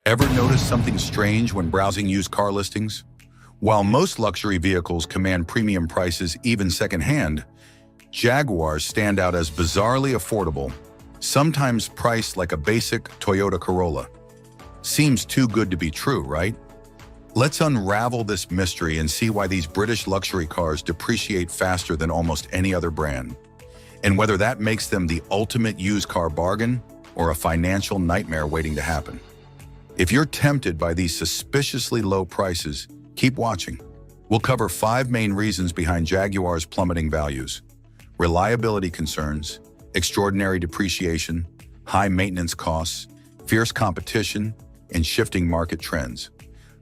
Ever notice something strange when browsing used car listings? While most luxury vehicles command premium prices even secondhand, Jaguars stand out as bizarrely affordable, sometimes priced like a basic Toyota Corolla. Seems too good to be true, right? Let's unravel this mystery and see why these British luxury cars depreciate faster than almost any other brand, and whether that makes them the ultimate used car bargain or a financial nightmare waiting to happen. If you're tempted by these suspiciously low prices, keep watching. We'll cover 5 main reasons behind Jaguar's plummeting values: reliability concerns, extraordinary depreciation, high maintenance costs, fierce competition, and shifting market trends.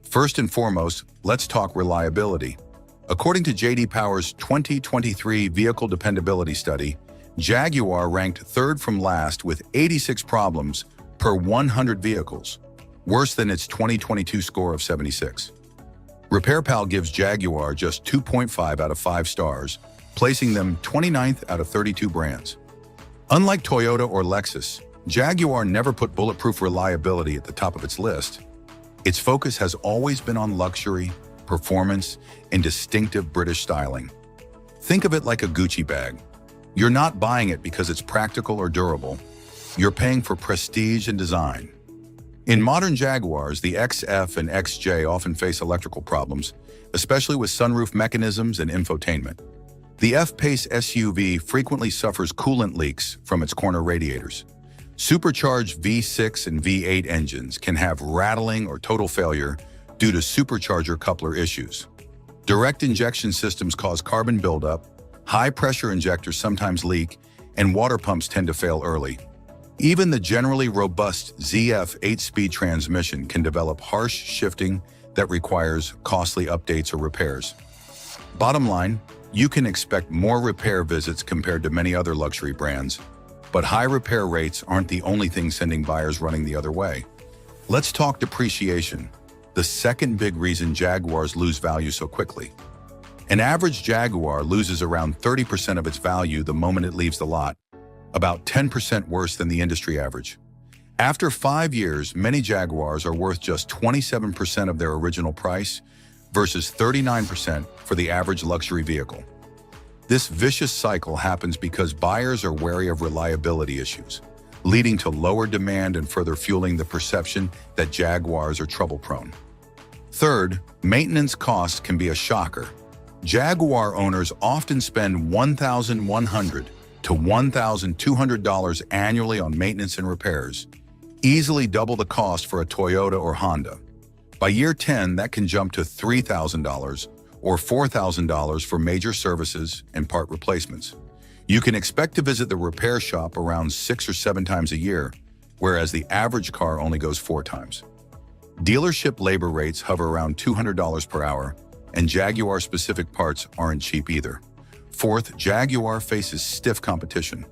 First and foremost, let's talk reliability. According to J.D. Power's 2023 Vehicle Dependability Study, Jaguar ranked 3rd from last with 86 problems per 100 vehicles, worse than its 2022 score of 76. RepairPal gives Jaguar just 2.5 out of 5 stars, placing them 29th out of 32 brands. Unlike Toyota or Lexus, Jaguar never put bulletproof reliability at the top of its list. Its focus has always been on luxury, performance, and distinctive British styling. Think of it like a Gucci bag. You're not buying it because it's practical or durable. You're paying for prestige and design. In modern Jaguars, the XF and XJ often face electrical problems, especially with sunroof mechanisms and infotainment. The F-Pace SUV frequently suffers coolant leaks from its corner radiators. Supercharged V6 and V8 engines can have rattling or total failure due to supercharger coupler issues. Direct injection systems cause carbon buildup, high-pressure injectors sometimes leak, and water pumps tend to fail early. Even the generally robust ZF 8-speed transmission can develop harsh shifting that requires costly updates or repairs. Bottom line, you can expect more repair visits compared to many other luxury brands, but high repair rates aren't the only thing sending buyers running the other way. Let's talk depreciation, the second big reason Jaguars lose value so quickly. An average Jaguar loses around 30% of its value the moment it leaves the lot, about 10% worse than the industry average. After 5 years, many Jaguars are worth just 27% of their original price versus 39% for the average luxury vehicle. This vicious cycle happens because buyers are wary of reliability issues, leading to lower demand and further fueling the perception that Jaguars are trouble-prone. Third, maintenance costs can be a shocker. Jaguar owners often spend $1,100 to $1,200 annually on maintenance and repairs, easily double the cost for a Toyota or Honda. By year 10, that can jump to $3,000 or $4,000 for major services and part replacements. You can expect to visit the repair shop around 6 or 7 times a year, whereas the average car only goes 4 times. Dealership labor rates hover around $200 per hour, and Jaguar-specific parts aren't cheap either. Fourth, Jaguar faces stiff competition.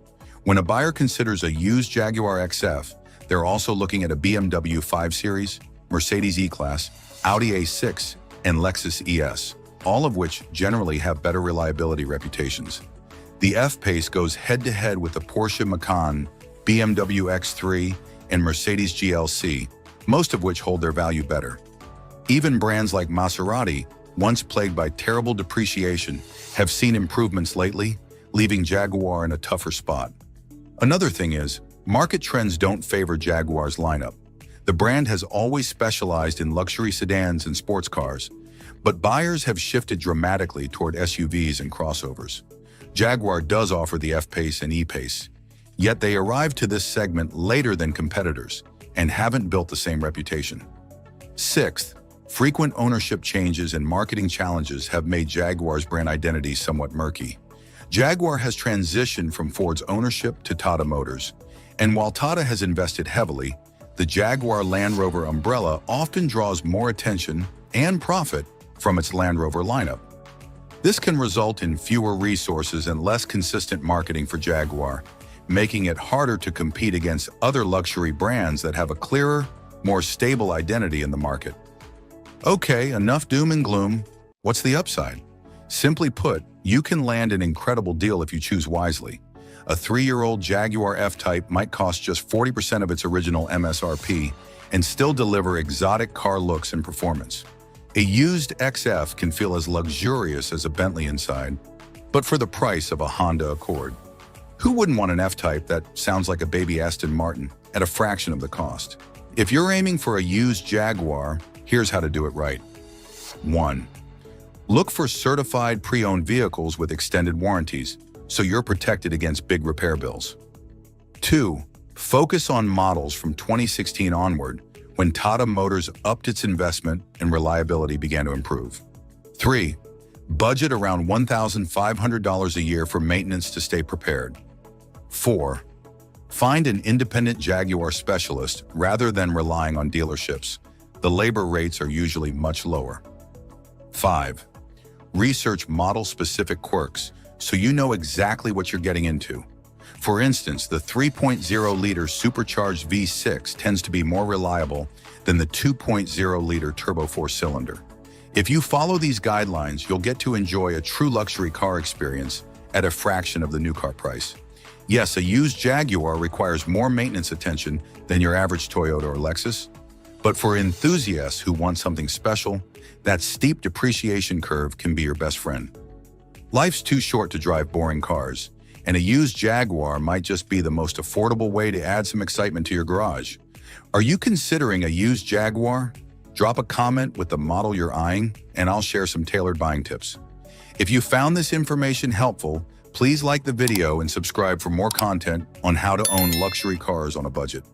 When a buyer considers a used Jaguar XF, they're also looking at a BMW 5 Series, Mercedes E-Class, Audi A6, and Lexus ES, all of which generally have better reliability reputations. The F-Pace goes head-to-head with the Porsche Macan, BMW X3, and Mercedes GLC, most of which hold their value better. Even brands like Maserati, once plagued by terrible depreciation, have seen improvements lately, leaving Jaguar in a tougher spot. Another thing is, market trends don't favor Jaguar's lineup. The brand has always specialized in luxury sedans and sports cars, but buyers have shifted dramatically toward SUVs and crossovers. Jaguar does offer the F-Pace and E-Pace, yet they arrived to this segment later than competitors and haven't built the same reputation. Sixth, frequent ownership changes and marketing challenges have made Jaguar's brand identity somewhat murky. Jaguar has transitioned from Ford's ownership to Tata Motors, and while Tata has invested heavily, the Jaguar Land Rover umbrella often draws more attention and profit from its Land Rover lineup. This can result in fewer resources and less consistent marketing for Jaguar, making it harder to compete against other luxury brands that have a clearer, more stable identity in the market. Okay, enough doom and gloom. What's the upside? Simply put, you can land an incredible deal if you choose wisely. A 3-year-old Jaguar F-Type might cost just 40% of its original MSRP, and still deliver exotic car looks and performance. A used XF can feel as luxurious as a Bentley inside, but for the price of a Honda Accord. Who wouldn't want an F-Type that sounds like a baby Aston Martin at a fraction of the cost? If you're aiming for a used Jaguar, here's how to do it right. 1. Look for certified pre-owned vehicles with extended warranties, so you're protected against big repair bills. 2. Focus on models from 2016 onward, when Tata Motors upped its investment and reliability began to improve. 3. Budget around $1,500 a year for maintenance to stay prepared. 4. Find an independent Jaguar specialist rather than relying on dealerships. The labor rates are usually much lower. 5. Research model-specific quirks so you know exactly what you're getting into. For instance, the 3.0-liter supercharged V6 tends to be more reliable than the 2.0-liter turbo four-cylinder. If you follow these guidelines, you'll get to enjoy a true luxury car experience at a fraction of the new car price. Yes, a used Jaguar requires more maintenance attention than your average Toyota or Lexus, but for enthusiasts who want something special, that steep depreciation curve can be your best friend. Life's too short to drive boring cars, and a used Jaguar might just be the most affordable way to add some excitement to your garage. Are you considering a used Jaguar? Drop a comment with the model you're eyeing, and I'll share some tailored buying tips. If you found this information helpful, please like the video and subscribe for more content on how to own luxury cars on a budget.